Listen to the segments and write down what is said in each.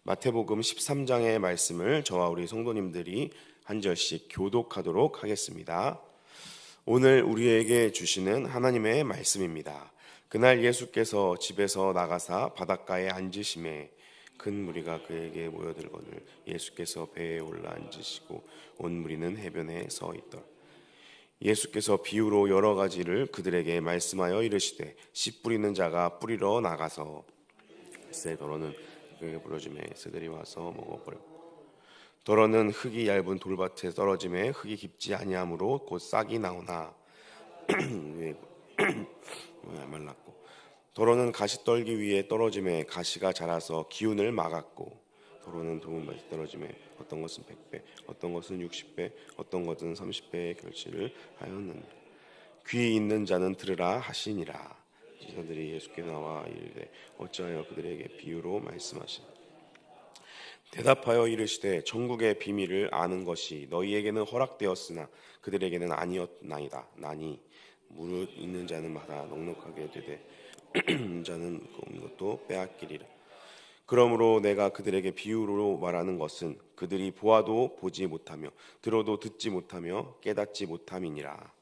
마태복음 13장의 말씀을 저와 우리 성도님들이 한 절씩 교독하도록 하겠습니다. 오늘 우리에게 주시는 하나님의 말씀입니다. 그날 예수께서 집에서 나가사 바닷가에 앉으심에 큰 무리가 그에게 모여들거늘 예수께서 배에 올라 앉으시고 온 무리는 해변에 서 있더라. 예수께서 비유로 여러 가지를 그들에게 말씀하여 이르시되 씨 뿌리는 자가 뿌리러 나가서 새 더러는 그에게 부러짐에 새들이 와서 먹어버려. 더러는 흙이 얇은 돌밭에 떨어짐에 흙이 깊지 아니하므로 곧 싹이 나오나 위에 말랐고, 더러는 가시떨기 위에 떨어짐에 가시가 자라서 기운을 막았고, 더러는 좁은 밭에 떨어짐에 어떤 것은 100배 어떤 것은 60배 어떤 것은 30배의 결실을 하였느니라. 귀 있는 자는 들으라 하시니라. 제자들이 예수께 나와 이르되 어찌하여 그들에게 비유로 말씀하시나. 대답하여 이르시되 천국의 비밀을 아는 것이 너희에게는 허락되었으나 그들에게는 아니었나이다. 나니 무릇 있는 자는 마다 넉넉하게 되되 자는 없는 것도 빼앗기리라. 그러므로 내가 그들에게 비유로 말하는 것은 그들이 보아도 보지 못하며 들어도 듣지 못하며 깨닫지 못함이니라.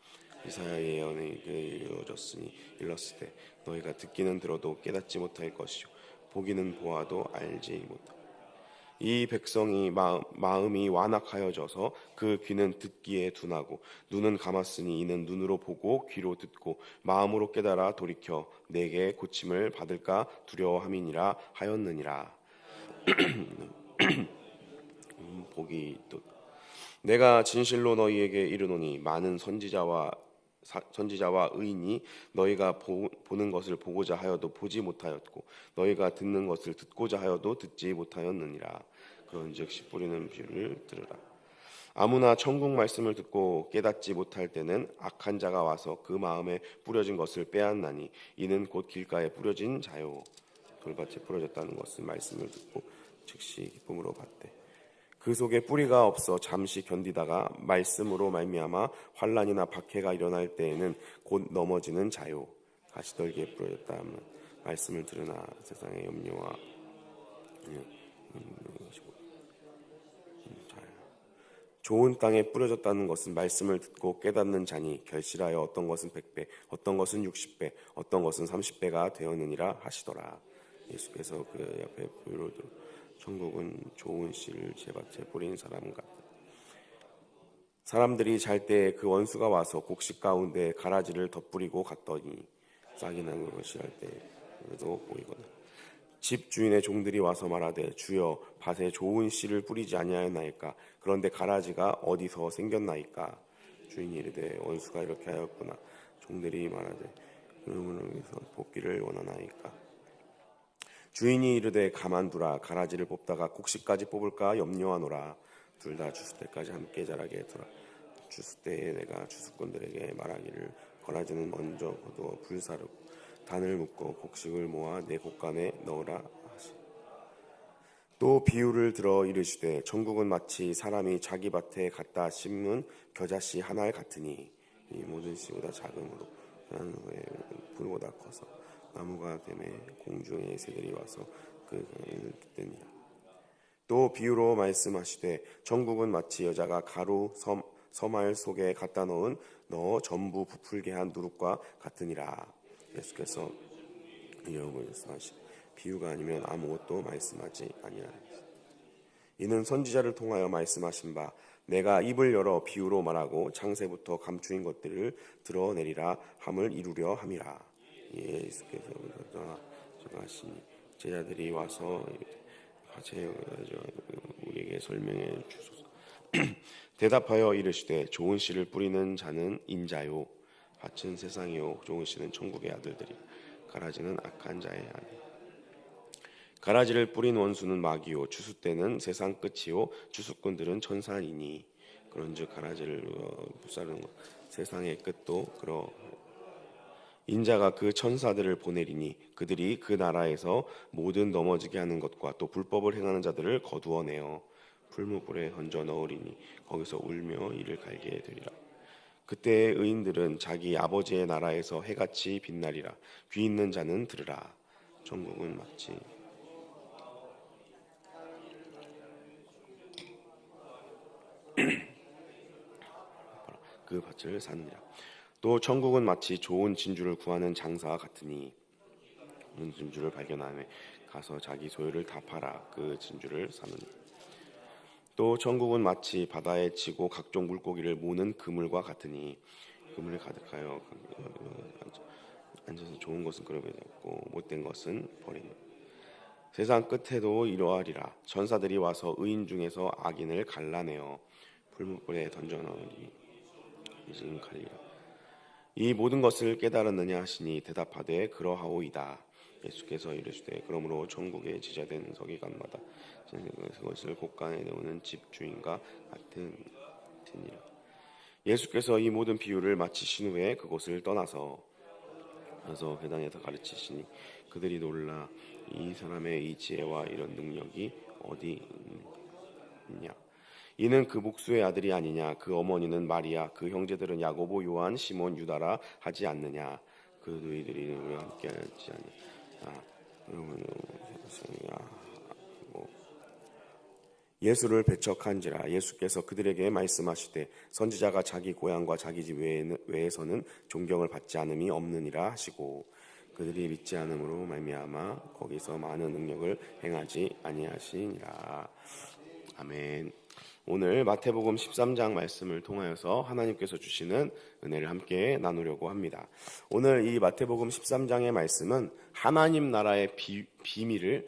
이사야의 예언이 이루어졌으니 일렀으되 너희가 듣기는 들어도 깨닫지 못할 것이요 보기는 보아도 알지 못하고, 이 백성이 마음이 완악하여져서 그 귀는 듣기에 둔하고 눈은 감았으니 이는 눈으로 보고 귀로 듣고 마음으로 깨달아 돌이켜 내게 고침을 받을까 두려워함이니라 하였느니라. 복이 또 내가 진실로 너희에게 이르노니 많은 선지자와 의인이 너희가 보는 것을 보고자 하여도 보지 못하였고 너희가 듣는 것을 듣고자 하여도 듣지 못하였느니라. 그런즉 씨 뿌리는 비유를 들으라. 아무나 천국 말씀을 듣고 깨닫지 못할 때는 악한 자가 와서 그 마음에 뿌려진 것을 빼앗나니 이는 곧 길가에 뿌려진 자요 돌밭에 뿌려졌다는 것은 말씀을 듣고 즉시 기쁨으로 받되 그 속에 뿌리가 없어 잠시 견디다가 말씀으로 말미암아 환난이나 박해가 일어날 때에는 곧 넘어지는 자요 가시떨기에 뿌려졌다 하면 말씀을 들으나 세상의 염려와 좋은 땅에 뿌려졌다는 것은 말씀을 듣고 깨닫는 자니 결실하여 어떤 것은 100배 어떤 것은 60배 어떤 것은 30배가 되었느니라 하시더라. 예수께서 그 옆에 비유로 천국은 좋은 씨를 제 밭에 뿌린 사람 같다. 사람들이 잘 때 그 원수가 와서 곡식 가운데 가라지를 덧뿌리고 갔더니 싹이 나는 것이 할 때에도 보이거든. 집 주인의 종들이 와서 말하되 주여 밭에 좋은 씨를 뿌리지 아니하였나이까. 그런데 가라지가 어디서 생겼나이까. 주인이 이르되 원수가 이렇게 하였구나. 종들이 말하되 그러므로 위해서 뽑기를 원하나이까. 주인이 이르되 가만두라. 가라지를 뽑다가 곡식까지 뽑을까 염려하노라. 둘 다 추수 때까지 함께 자라게 두라. 추수 때에 내가 추수꾼들에게 말하기를 가라지는 먼저 거두어 불사르고 단을 묶어 곡식을 모아 내 곡간에 넣으라 하시. 또 비유를 들어 이르시되 천국은 마치 사람이 자기 밭에 갖다 심은 겨자씨 하나 같으니 이 모든 씨보다 작음으로 그런 후에 불보다 커서 나무가 되매 공중의 새들이 와서 그 강을 깃드니라. 또 비유로 말씀하시되 천국은 마치 여자가 가루 서말 속에 갖다 넣어 전부 부풀게 한 누룩과 같으니라. 예수께서 이어고 말씀하시 비유가 아니면 아무것도 말씀하지 아니하리라. 이는 선지자를 통하여 말씀하신 바 내가 입을 열어 비유로 말하고 창세부터 감추인 것들을 드러내리라 함을 이루려 함이라. 예수께서 하시니 제자들이 와서 우리에게 설명해 주소서. 대답하여 이르시되 좋은 씨를 뿌리는 자는 인자요 밭은 세상이요 좋은 씨는 천국의 아들들이 가라지는 악한 자의 아들. 가라지를 뿌린 원수는 마귀요 추수 때는 세상 끝이요 추수꾼들은 천사이니 그런즉 가라지를 불사르는 것 세상의 끝도 그러 인자가 그 천사들을 보내리니 그들이 그 나라에서 모든 넘어지게 하는 것과 또 불법을 행하는 자들을 거두어내어 풀무불에 던져 넣으리니 거기서 울며 이를 갈게 되리라. 그때의 의인들은 자기 아버지의 나라에서 해같이 빛나리라. 귀 있는 자는 들으라. 천국은 마치 그 밭을 사느니라. 또 천국은 마치 좋은 진주를 구하는 장사와 같으니 좋은 진주를 발견하며 가서 자기 소유를 다 팔아 그 진주를 사느니. 또 천국은 마치 바다에 치고 각종 물고기를 모는 그물과 같으니 그물에 가득하여 앉아서 좋은 것은 그릇에 잡고 못된 것은 버리는. 세상 끝에도 이러하리라. 천사들이 와서 의인 중에서 악인을 갈라내어 불못불에 던져넣으니 이는 가리라. 이 모든 것을 깨달았느냐 하시니 대답하되 그러하오이다. 예수께서 이르시되 그러므로 천국에 지자된 서기관마다 그것을 곳간에 내오는 집주인과 같으니라. 예수께서 이 모든 비유를 마치신 후에 그곳을 떠나서 회당에서 가르치시니 그들이 놀라 이 사람의 이 지혜와 이런 능력이 어디 있냐. 이는 그 목수의 아들이 아니냐. 그 어머니는 마리아, 그 형제들은 야고보, 요한, 시몬, 유다라 하지 않느냐. 그 너희들이 우리와 함께 하지 않느냐. 예수를 배척한지라. 예수께서 그들에게 말씀하시되 선지자가 자기 고향과 자기 집 외에서는 존경을 받지 않음이 없느니라 하시고 그들이 믿지 않음으로 말미암아 거기서 많은 능력을 행하지 아니하시니라. 아멘. 오늘 마태복음 13장 말씀을 통하여서 하나님께서 주시는 은혜를 함께 나누려고 합니다. 오늘 이 마태복음 13장의 말씀은 하나님 나라의 비밀을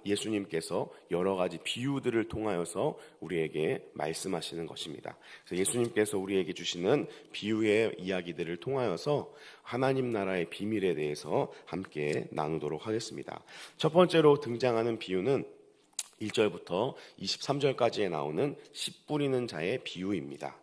예수님께서 여러 가지 비유들을 통하여서 우리에게 말씀하시는 것입니다. 그래서 예수님께서 우리에게 주시는 비유의 이야기들을 통하여서 하나님 나라의 비밀에 대해서 함께 나누도록 하겠습니다. 첫 번째로 등장하는 비유는 1절부터 23절까지에 나오는 씨 뿌리는 자의 비유입니다.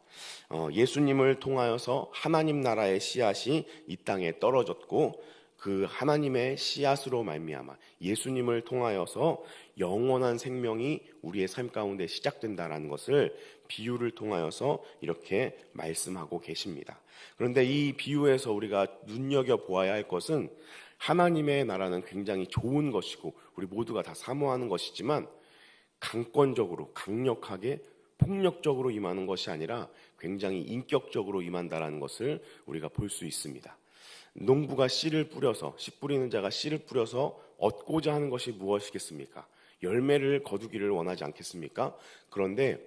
예수님을 통하여서 하나님 나라의 씨앗이 이 땅에 떨어졌고 그 하나님의 씨앗으로 말미암아 예수님을 통하여서 영원한 생명이 우리의 삶 가운데 시작된다라는 것을 비유를 통하여서 이렇게 말씀하고 계십니다. 그런데 이 비유에서 우리가 눈여겨보아야 할 것은 하나님의 나라는 굉장히 좋은 것이고 우리 모두가 다 사모하는 것이지만 강권적으로 강력하게 폭력적으로 임하는 것이 아니라 굉장히 인격적으로 임한다라는 것을 우리가 볼 수 있습니다. 농부가 씨를 뿌려서 씨 뿌리는 자가 씨를 뿌려서 얻고자 하는 것이 무엇이겠습니까? 열매를 거두기를 원하지 않겠습니까? 그런데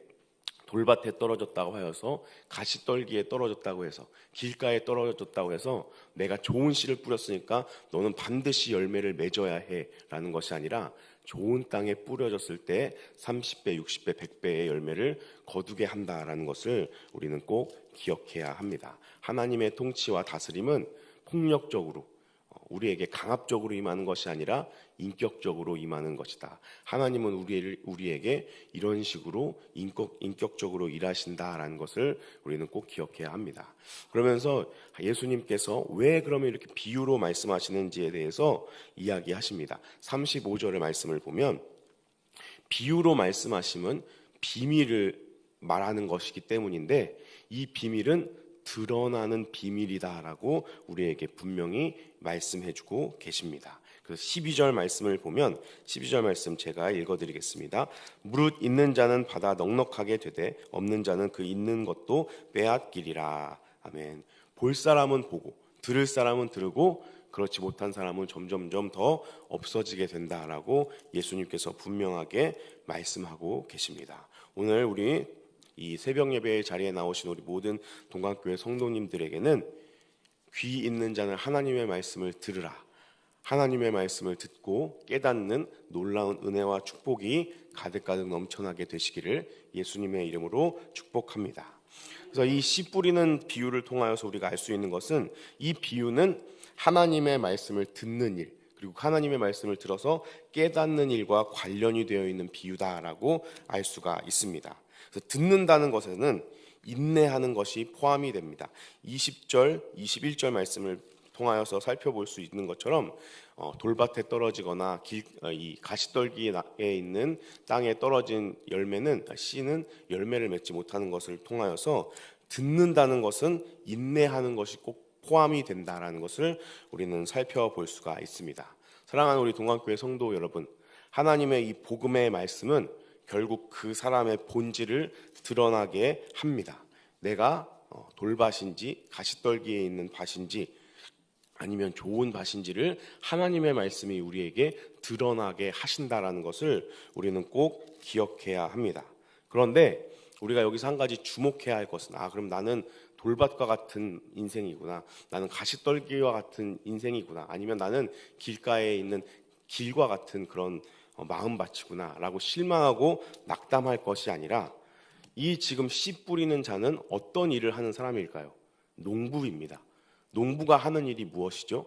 돌밭에 떨어졌다고 하여서 가시떨기에 떨어졌다고 해서 길가에 떨어졌다고 해서 내가 좋은 씨를 뿌렸으니까 너는 반드시 열매를 맺어야 해 라는 것이 아니라 좋은 땅에 뿌려졌을 때 30배, 60배, 100배의 열매를 거두게 한다라는 것을 우리는 꼭 기억해야 합니다. 하나님의 통치와 다스림은 폭력적으로 우리에게 강압적으로 임하는 것이 아니라 인격적으로 임하는 것이다. 하나님은 우리에게 이런 식으로 인격적으로 일하신다라는 것을 우리는 꼭 기억해야 합니다. 그러면서 예수님께서 왜 그러면 이렇게 비유로 말씀하시는지에 대해서 이야기하십니다. 35절의 말씀을 보면 비유로 말씀하심은 비밀을 말하는 것이기 때문인데 이 비밀은 드러나는 비밀이다라고 우리에게 분명히 말씀해주고 계십니다. 그래서 12절 말씀을 보면 12절 말씀 제가 읽어드리겠습니다. 무릇 있는 자는 받아 넉넉하게 되되 없는 자는 그 있는 것도 빼앗기리라. 아멘. 볼 사람은 보고 들을 사람은 들고 그렇지 못한 사람은 점점점 더 없어지게 된다라고 예수님께서 분명하게 말씀하고 계십니다. 오늘 우리 이 새벽 예배의 자리에 나오신 우리 모든 동강교회 성도님들에게는 귀 있는 자는 하나님의 말씀을 들으라. 하나님의 말씀을 듣고 깨닫는 놀라운 은혜와 축복이 가득가득 넘쳐나게 되시기를 예수님의 이름으로 축복합니다. 그래서 이 씨 뿌리는 비유를 통하여서 우리가 알 수 있는 것은 이 비유는 하나님의 말씀을 듣는 일 그리고 하나님의 말씀을 들어서 깨닫는 일과 관련이 되어 있는 비유다라고 알 수가 있습니다. 그래서 듣는다는 것에는 인내하는 것이 포함이 됩니다. 20절, 21절 말씀을 통하여서 살펴볼 수 있는 것처럼 돌밭에 떨어지거나 이 가시떨기에 있는 땅에 떨어진 열매는 씨는 열매를 맺지 못하는 것을 통하여서 듣는다는 것은 인내하는 것이 꼭 포함이 된다라는 것을 우리는 살펴볼 수가 있습니다. 사랑하는 우리 동강교회 성도 여러분, 하나님의 이 복음의 말씀은 결국 그 사람의 본질을 드러나게 합니다. 내가 돌밭인지 가시떨기에 있는 밭인지 아니면 좋은 밭인지를 하나님의 말씀이 우리에게 드러나게 하신다라는 것을 우리는 꼭 기억해야 합니다. 그런데 우리가 여기서 한 가지 주목해야 할 것은 그럼 나는 돌밭과 같은 인생이구나, 나는 가시떨기와 같은 인생이구나, 아니면 나는 길가에 있는 길과 같은 그런 마음밭이구나 라고 실망하고 낙담할 것이 아니라, 이 지금 씨 뿌리는 자는 어떤 일을 하는 사람일까요? 농부입니다. 농부가 하는 일이 무엇이죠?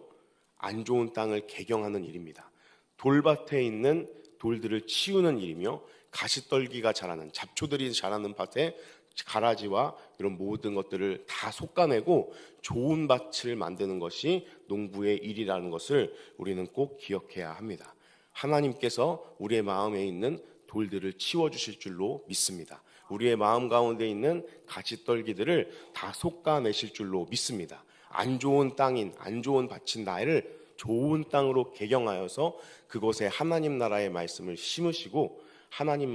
안 좋은 땅을 개경하는 일입니다. 돌밭에 있는 돌들을 치우는 일이며, 가시떨기가 자라는, 잡초들이 자라는 밭에 가라지와 이런 모든 것들을 다 솎아내고 좋은 밭을 만드는 것이 농부의 일이라는 것을 우리는 꼭 기억해야 합니다. 하나님께서 우리의 마음에 있는 돌들을 치워주실 줄로 믿습니다. 우리의 마음 가운데 있는 가시떨기들을 다 솎아내실 줄로 믿습니다. 안 좋은 땅인, 안 좋은 밭인 나를 좋은 땅으로 개경하여서 그곳에 하나님 나라의 말씀을 심으시고 하나님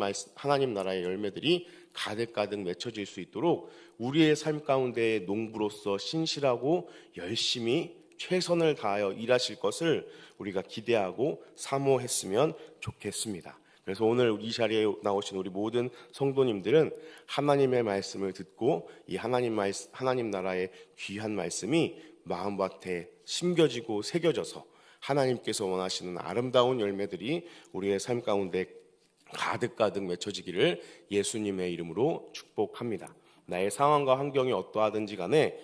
나라의 열매들이 가득가득 맺혀질 수 있도록 우리의 삶 가운데 농부로서 신실하고 열심히 최선을 다하여 일하실 것을 우리가 기대하고 사모했으면 좋겠습니다. 그래서 오늘 이 자리에 나오신 우리 모든 성도님들은 하나님의 말씀을 듣고 이 하나님 나라의 귀한 말씀이 마음밭에 심겨지고 새겨져서 하나님께서 원하시는 아름다운 열매들이 우리의 삶 가운데 가득가득 맺혀지기를 예수님의 이름으로 축복합니다. 나의 상황과 환경이 어떠하든지 간에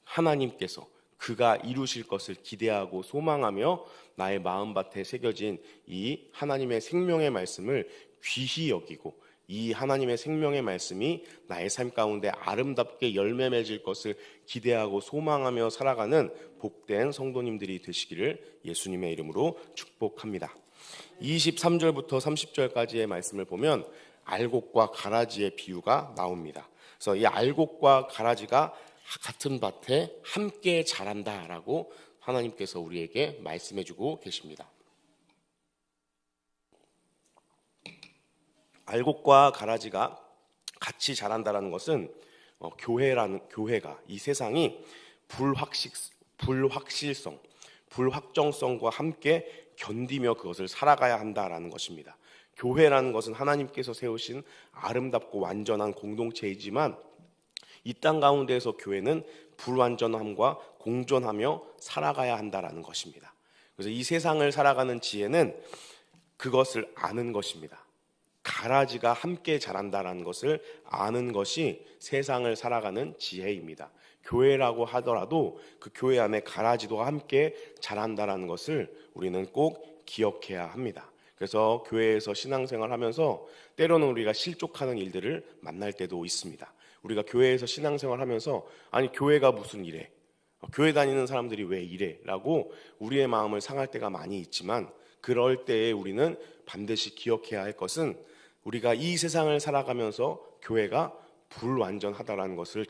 하나님께서 그가 이루실 것을 기대하고 소망하며 나의 마음밭에 새겨진 이 하나님의 생명의 말씀을 귀히 여기고, 이 하나님의 생명의 말씀이 나의 삶 가운데 아름답게 열매 맺을 것을 기대하고 소망하며 살아가는 복된 성도님들이 되시기를 예수님의 이름으로 축복합니다. 23절부터 30절까지의 말씀을 보면 알곡과 가라지의 비유가 나옵니다. 그래서 이 알곡과 가라지가 같은 밭에 함께 자란다라고 하나님께서 우리에게 말씀해주고 계십니다. 알곡과 가라지가 같이 자란다라는 것은 교회가 이 세상이 불확실성, 불확정성과 함께 견디며 그것을 살아가야 한다라는 것입니다. 교회라는 것은 하나님께서 세우신 아름답고 완전한 공동체이지만 이 땅 가운데에서 교회는 불완전함과 공존하며 살아가야 한다라는 것입니다. 그래서 이 세상을 살아가는 지혜는 그것을 아는 것입니다. 가라지가 함께 자란다라는 것을 아는 것이 세상을 살아가는 지혜입니다. 교회라고 하더라도 그 교회 안에 가라지도 함께 자란다라는 것을 우리는 꼭 기억해야 합니다. 그래서 교회에서 신앙생활 하면서 때로는 우리가 실족하는 일들을 만날 때도 있습니다. 우리가 교회에서 신앙생활 하면서 아니 교회가 무슨 이래, 교회 다니는 사람들이 왜 이래 라고 우리의 마음을 상할 때가 많이 있지만, 그럴 때에 우리는 반드시 기억해야 할 것은 우리가 이 세상을 살아가면서 교회가 불완전하다라는 것을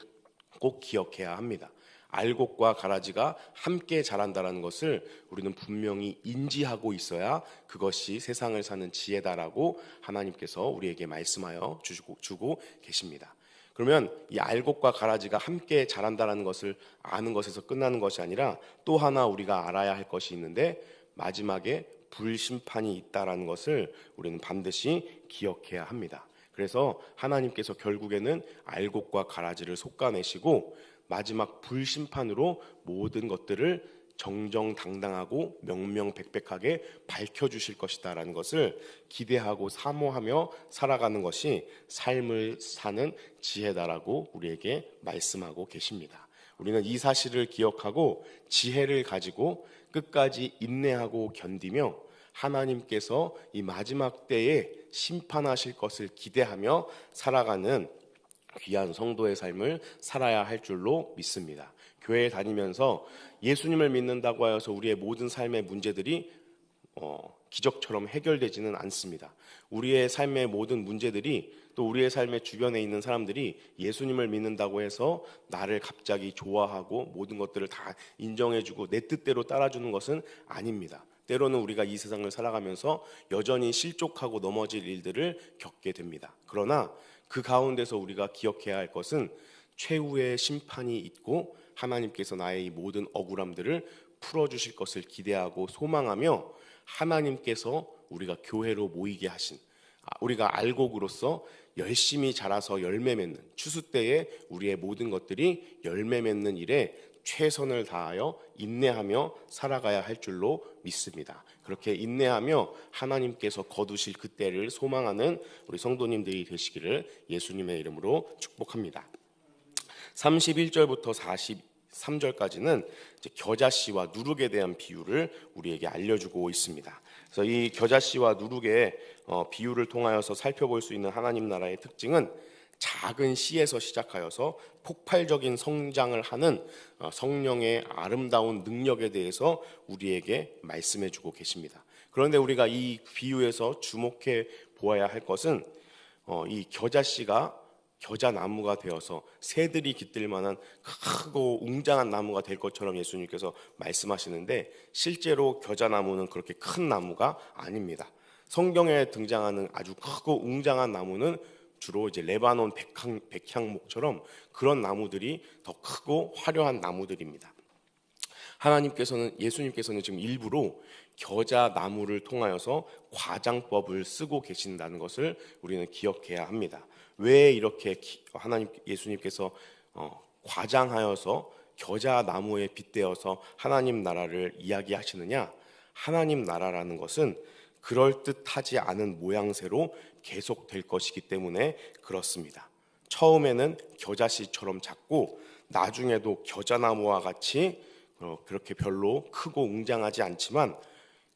꼭 기억해야 합니다. 알곡과 가라지가 함께 자란다는 것을 우리는 분명히 인지하고 있어야 그것이 세상을 사는 지혜다라고 하나님께서 우리에게 말씀하여 주고 계십니다. 그러면 이 알곡과 가라지가 함께 자란다는 것을 아는 것에서 끝나는 것이 아니라 또 하나 우리가 알아야 할 것이 있는데, 마지막에 불심판이 있다라는 것을 우리는 반드시 기억해야 합니다. 그래서 하나님께서 결국에는 알곡과 가라지를 솎아내시고 마지막 불심판으로 모든 것들을 정정당당하고 명명백백하게 밝혀주실 것이다라는 것을 기대하고 사모하며 살아가는 것이 삶을 사는 지혜다라고 우리에게 말씀하고 계십니다. 우리는 이 사실을 기억하고 지혜를 가지고 끝까지 인내하고 견디며 하나님께서 이 마지막 때에 심판하실 것을 기대하며 살아가는 귀한 성도의 삶을 살아야 할 줄로 믿습니다. 교회에 다니면서 예수님을 믿는다고 하여서 우리의 모든 삶의 문제들이 기적처럼 해결되지는 않습니다. 우리의 삶의 모든 문제들이, 또 우리의 삶의 주변에 있는 사람들이 예수님을 믿는다고 해서 나를 갑자기 좋아하고 모든 것들을 다 인정해주고 내 뜻대로 따라주는 것은 아닙니다. 때로는 우리가 이 세상을 살아가면서 여전히 실족하고 넘어질 일들을 겪게 됩니다. 그러나 그 가운데서 우리가 기억해야 할 것은 최후의 심판이 있고 하나님께서 나의 이 모든 억울함들을 풀어주실 것을 기대하고 소망하며 하나님께서 우리가 교회로 모이게 하신, 우리가 알곡으로서 열심히 자라서 열매 맺는, 추수 때에 우리의 모든 것들이 열매 맺는 일에 최선을 다하여 인내하며 살아가야 할 줄로 믿습니다. 그렇게 인내하며 하나님께서 거두실 그때를 소망하는 우리 성도님들이 되시기를 예수님의 이름으로 축복합니다. 31절부터 43절까지는 겨자씨와 누룩에 대한 비유를 우리에게 알려주고 있습니다. 그래서 이 겨자씨와 누룩의 비유를 통하여서 살펴볼 수 있는 하나님 나라의 특징은 작은 씨에서 시작하여서 폭발적인 성장을 하는 성령의 아름다운 능력에 대해서 우리에게 말씀해 주고 계십니다. 그런데 우리가 이 비유에서 주목해 보아야 할 것은 이 겨자씨가 겨자나무가 되어서 새들이 깃들 만한 크고 웅장한 나무가 될 것처럼 예수님께서 말씀하시는데, 실제로 겨자나무는 그렇게 큰 나무가 아닙니다. 성경에 등장하는 아주 크고 웅장한 나무는 주로 이제 레바논 백향목처럼 그런 나무들이 더 크고 화려한 나무들입니다. 예수님께서는 지금 일부러 겨자나무를 통하여서 과장법을 쓰고 계신다는 것을 우리는 기억해야 합니다. 왜 이렇게 예수님께서 과장하여서 겨자나무에 빗대어서 하나님 나라를 이야기하시느냐? 하나님 나라라는 것은 그럴듯하지 않은 모양새로 계속될 것이기 때문에 그렇습니다. 처음에는 겨자씨처럼 작고 나중에도 겨자나무와 같이 그렇게 별로 크고 웅장하지 않지만,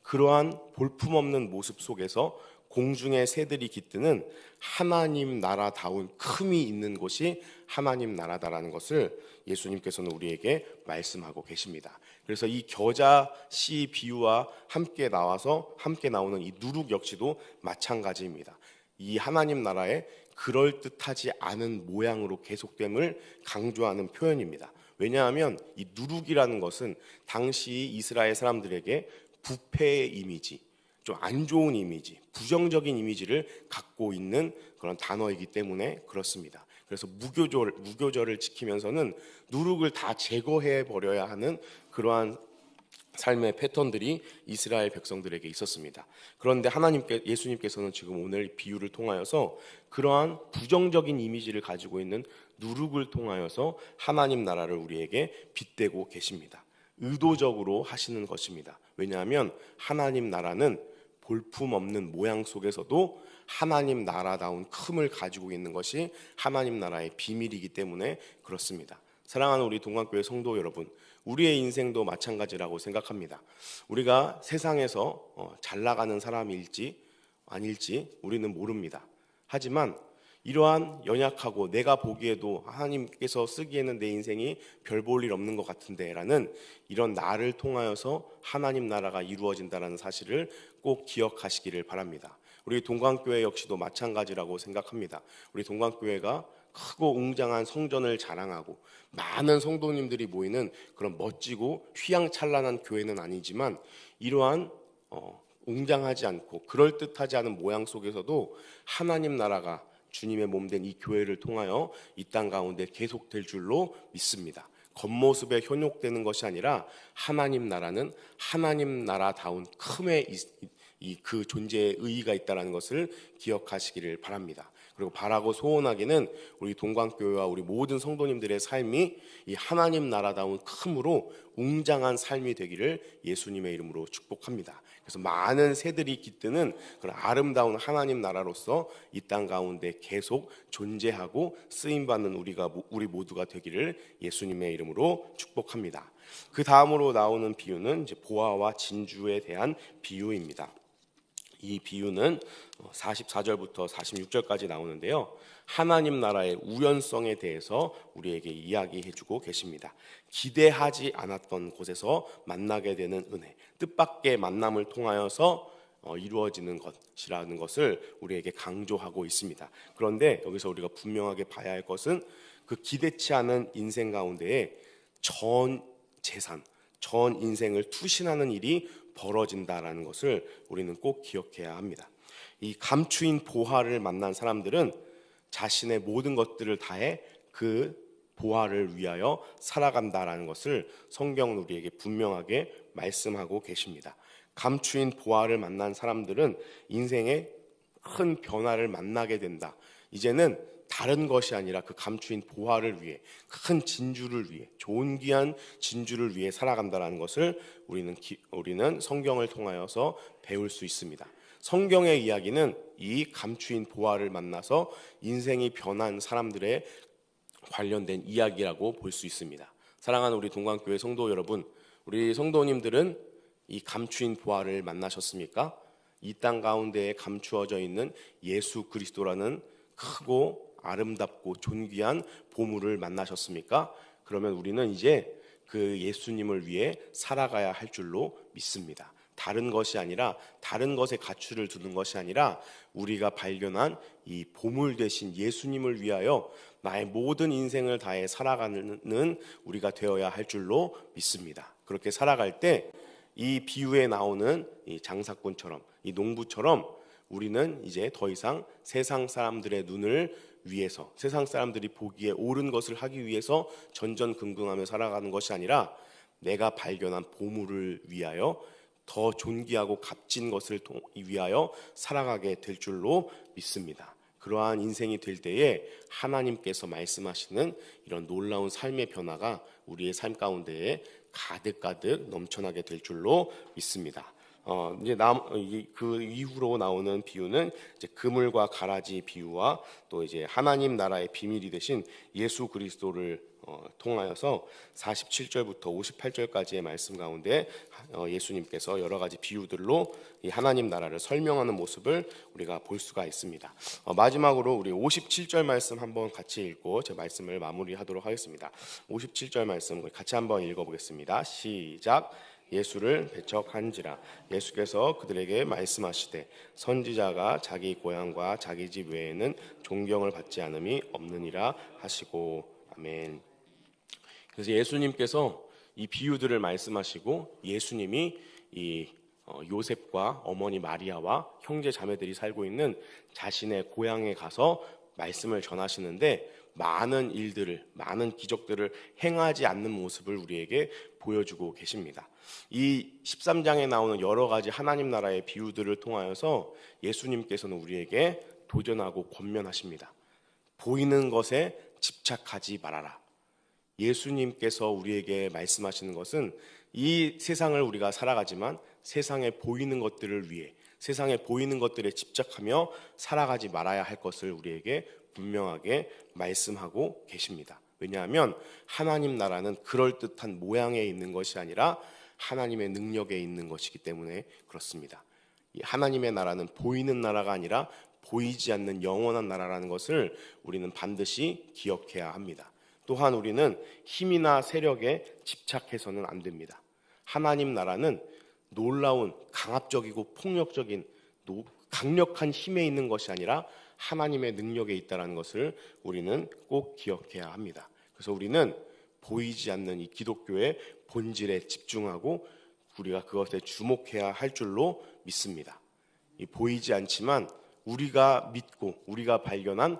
그러한 볼품없는 모습 속에서 공중의 새들이 깃드는 하나님 나라다운 큼이 있는 곳이 하나님 나라다라는 것을 예수님께서는 우리에게 말씀하고 계십니다. 그래서 이 겨자씨 비유와 함께 나오는 이 누룩 역시도 마찬가지입니다. 이 하나님 나라의 그럴듯하지 않은 모양으로 계속됨을 강조하는 표현입니다. 왜냐하면 이 누룩이라는 것은 당시 이스라엘 사람들에게 부패의 이미지, 좀 안 좋은 이미지, 부정적인 이미지를 갖고 있는 그런 단어이기 때문에 그렇습니다. 그래서 무교절을 지키면서는 누룩을 다 제거해 버려야 하는 그러한 삶의 패턴들이 이스라엘 백성들에게 있었습니다. 그런데 예수님께서는 지금 오늘 비유를 통하여서 그러한 부정적인 이미지를 가지고 있는 누룩을 통하여서 하나님 나라를 우리에게 빗대고 계십니다. 의도적으로 하시는 것입니다. 왜냐하면 하나님 나라는 볼품없는 모양 속에서도 하나님 나라다운 큼을 가지고 있는 것이 하나님 나라의 비밀이기 때문에 그렇습니다. 사랑하는 우리 동관교회 성도 여러분, 우리의 인생도 마찬가지라고 생각합니다. 우리가 세상에서 잘 나가는 사람일지 아닐지 우리는 모릅니다. 하지만 이러한 연약하고 내가 보기에도 하나님께서 쓰기에는 내 인생이 별 볼 일 없는 것 같은데 라는 이런 나를 통하여서 하나님 나라가 이루어진다는 사실을 꼭 기억하시기를 바랍니다. 우리 동관교회 역시도 마찬가지라고 생각합니다. 우리 동관교회가 크고 웅장한 성전을 자랑하고 많은 성도님들이 모이는 그런 멋지고 휘황찬란한 교회는 아니지만, 이러한 웅장하지 않고 그럴듯하지 않은 모양 속에서도 하나님 나라가 주님의 몸된 이 교회를 통하여 이 땅 가운데 계속될 줄로 믿습니다. 겉모습에 현혹되는 것이 아니라 하나님 나라는 하나님 나라다운 큼의 그 존재의 의의가 있다는 것을 기억하시기를 바랍니다. 그리고 바라고 소원하기는 우리 동관교회와 우리 모든 성도님들의 삶이 이 하나님 나라다운 큼으로 웅장한 삶이 되기를 예수님의 이름으로 축복합니다. 그래서 많은 새들이 깃드는 그런 아름다운 하나님 나라로서 이 땅 가운데 계속 존재하고 쓰임받는 우리 모두가 되기를 예수님의 이름으로 축복합니다. 그 다음으로 나오는 비유는 이제 보화와 진주에 대한 비유입니다. 이 비유는 44절부터 46절까지 나오는데요, 하나님 나라의 우연성에 대해서 우리에게 이야기해주고 계십니다. 기대하지 않았던 곳에서 만나게 되는 은혜, 뜻밖의 만남을 통하여서 이루어지는 것이라는 것을 우리에게 강조하고 있습니다. 그런데 여기서 우리가 분명하게 봐야 할 것은 그 기대치 않은 인생 가운데에 전 재산, 전 인생을 투신하는 일이 벌어진다라는 것을 우리는 꼭 기억해야 합니다. 이 감추인 보화를 만난 사람들은 자신의 모든 것들을 다해 그 보화를 위하여 살아간다라는 것을 성경은 우리에게 분명하게 말씀하고 계십니다. 감추인 보화를 만난 사람들은 인생에 큰 변화를 만나게 된다. 이제는 다른 것이 아니라 그 감추인 보화를 위해, 큰 진주를 위해, 좋은 귀한 진주를 위해 살아간다는 것을 우리는 성경을 통하여서 배울 수 있습니다. 성경의 이야기는 이 감추인 보화를 만나서 인생이 변한 사람들의 관련된 이야기라고 볼 수 있습니다. 사랑하는 우리 동관교회 성도 여러분, 우리 성도님들은 이 감추인 보화를 만나셨습니까? 이 땅 가운데에 감추어져 있는 예수 그리스도라는 크고 아름답고 존귀한 보물을 만나셨습니까? 그러면 우리는 이제 그 예수님을 위해 살아가야 할 줄로 믿습니다. 다른 것이 아니라, 다른 것에 가치를 두는 것이 아니라 우리가 발견한 이 보물 되신 예수님을 위하여 나의 모든 인생을 다해 살아가는 우리가 되어야 할 줄로 믿습니다. 그렇게 살아갈 때 이 비유에 나오는 이 장사꾼처럼, 이 농부처럼 우리는 이제 더 이상 세상 사람들의 눈을 위해서, 세상 사람들이 보기에 옳은 것을 하기 위해서 전전긍긍하며 살아가는 것이 아니라 내가 발견한 보물을 위하여, 더 존귀하고 값진 것을 위하여 살아가게 될 줄로 믿습니다. 그러한 인생이 될 때에 하나님께서 말씀하시는 이런 놀라운 삶의 변화가 우리의 삶 가운데에 가득가득 넘쳐나게 될 줄로 믿습니다. 이제 그 이후로 나오는 비유는 이제 그물과 가라지 비유와 또 이제 하나님 나라의 비밀이 되신 예수 그리스도를 통하여서 47절부터 58절까지의 말씀 가운데 예수님께서 여러 가지 비유들로 이 하나님 나라를 설명하는 모습을 우리가 볼 수가 있습니다. 마지막으로 우리 57절 말씀 한번 같이 읽고 제 말씀을 마무리하도록 하겠습니다. 57절 말씀 같이 한번 읽어보겠습니다. 시작. 예수를 배척한지라. 예수께서 그들에게 말씀하시되 선지자가 자기 고향과 자기 집 외에는 존경을 받지 않음이 없느니라 하시고. 아멘. 그래서 예수님께서 이 비유들을 말씀하시고 예수님이 이 요셉과 어머니 마리아와 형제 자매들이 살고 있는 자신의 고향에 가서 말씀을 전하시는데 많은 일들을, 많은 기적들을 행하지 않는 모습을 우리에게 보여주고 계십니다. 이 13장에 나오는 여러 가지 하나님 나라의 비유들을 통하여서 예수님께서는 우리에게 도전하고 권면하십니다. 보이는 것에 집착하지 말아라. 예수님께서 우리에게 말씀하시는 것은 이 세상을 우리가 살아가지만 세상에 보이는 것들을 위해, 세상에 보이는 것들에 집착하며 살아가지 말아야 할 것을 우리에게 분명하게 말씀하고 계십니다. 왜냐하면 하나님 나라는 그럴듯한 모양에 있는 것이 아니라 하나님의 능력에 있는 것이기 때문에 그렇습니다. 이 하나님의 나라는 보이는 나라가 아니라 보이지 않는 영원한 나라라는 것을 우리는 반드시 기억해야 합니다. 또한 우리는 힘이나 세력에 집착해서는 안 됩니다. 하나님 나라는 놀라운 강압적이고 폭력적인 강력한 힘에 있는 것이 아니라 하나님의 능력에 있다는 것을 우리는 꼭 기억해야 합니다. 그래서 우리는 보이지 않는 이 기독교의 본질에 집중하고 우리가 그것에 주목해야 할 줄로 믿습니다. 이 보이지 않지만 우리가 믿고 우리가 발견한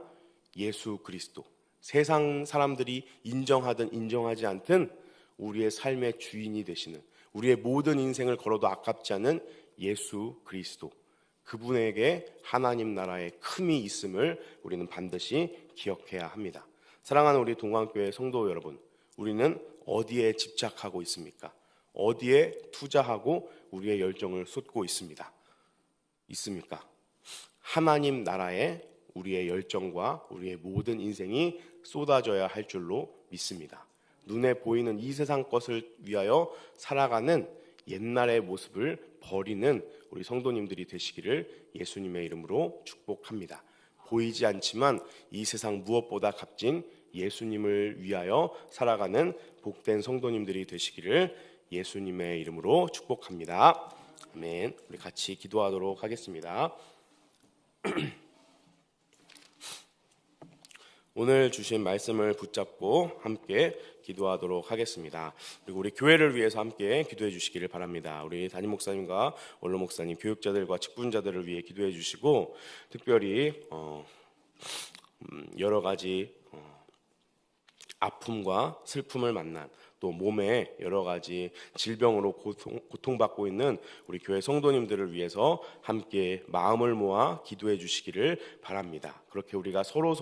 예수 그리스도, 세상 사람들이 인정하든 인정하지 않든 우리의 삶의 주인이 되시는, 우리의 모든 인생을 걸어도 아깝지 않은 예수 그리스도, 그분에게 하나님 나라의 큼이 있음을 우리는 반드시 기억해야 합니다. 사랑하는 우리 동관교회 성도 여러분, 우리는 어디에 집착하고 있습니까? 어디에 투자하고 우리의 열정을 쏟고 있습니까? 하나님 나라에 우리의 열정과 우리의 모든 인생이 쏟아져야 할 줄로 믿습니다. 눈에 보이는 이 세상 것을 위하여 살아가는 옛날의 모습을 버리는 우리 성도님들이 되시기를 예수님의 이름으로 축복합니다. 보이지 않지만 이 세상 무엇보다 값진 예수님을 위하여 살아가는 복된 성도님들이 되시기를 예수님의 이름으로 축복합니다. 아멘. 우리 같이 기도하도록 하겠습니다. 오늘 주신 말씀을 붙잡고 함께 기도하도록 하겠습니다. 그리고 우리 교회를 위해서 함께 기도해 주시기를 바랍니다. 우리 담임 목사님과 원로 목사님, 교육자들과 직분자들을 위해 기도해 주시고, 특별히 여러 가지 아픔과 슬픔을 만난, 또 몸에 여러 가지 질병으로 고통받고 있는 우리 교회 성도님들을 위해서 함께 마음을 모아 기도해 주시기를 바랍니다. 그렇게 우리가 서로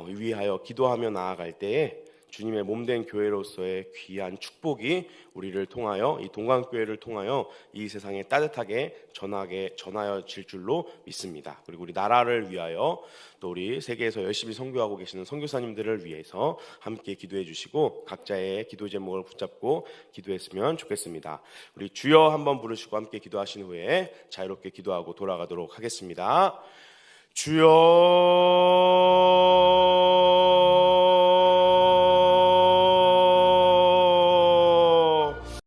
위하여 기도하며 나아갈 때에 주님의 몸된 교회로서의 귀한 축복이 우리를 통하여, 이 동강교회를 통하여 이 세상에 따뜻하게 전하여질 줄로 믿습니다. 그리고 우리 나라를 위하여, 또 우리 세계에서 열심히 선교하고 계시는 선교사님들을 위해서 함께 기도해 주시고 각자의 기도 제목을 붙잡고 기도했으면 좋겠습니다. 우리 주여 한번 부르시고 함께 기도하신 후에 자유롭게 기도하고 돌아가도록 하겠습니다. 주여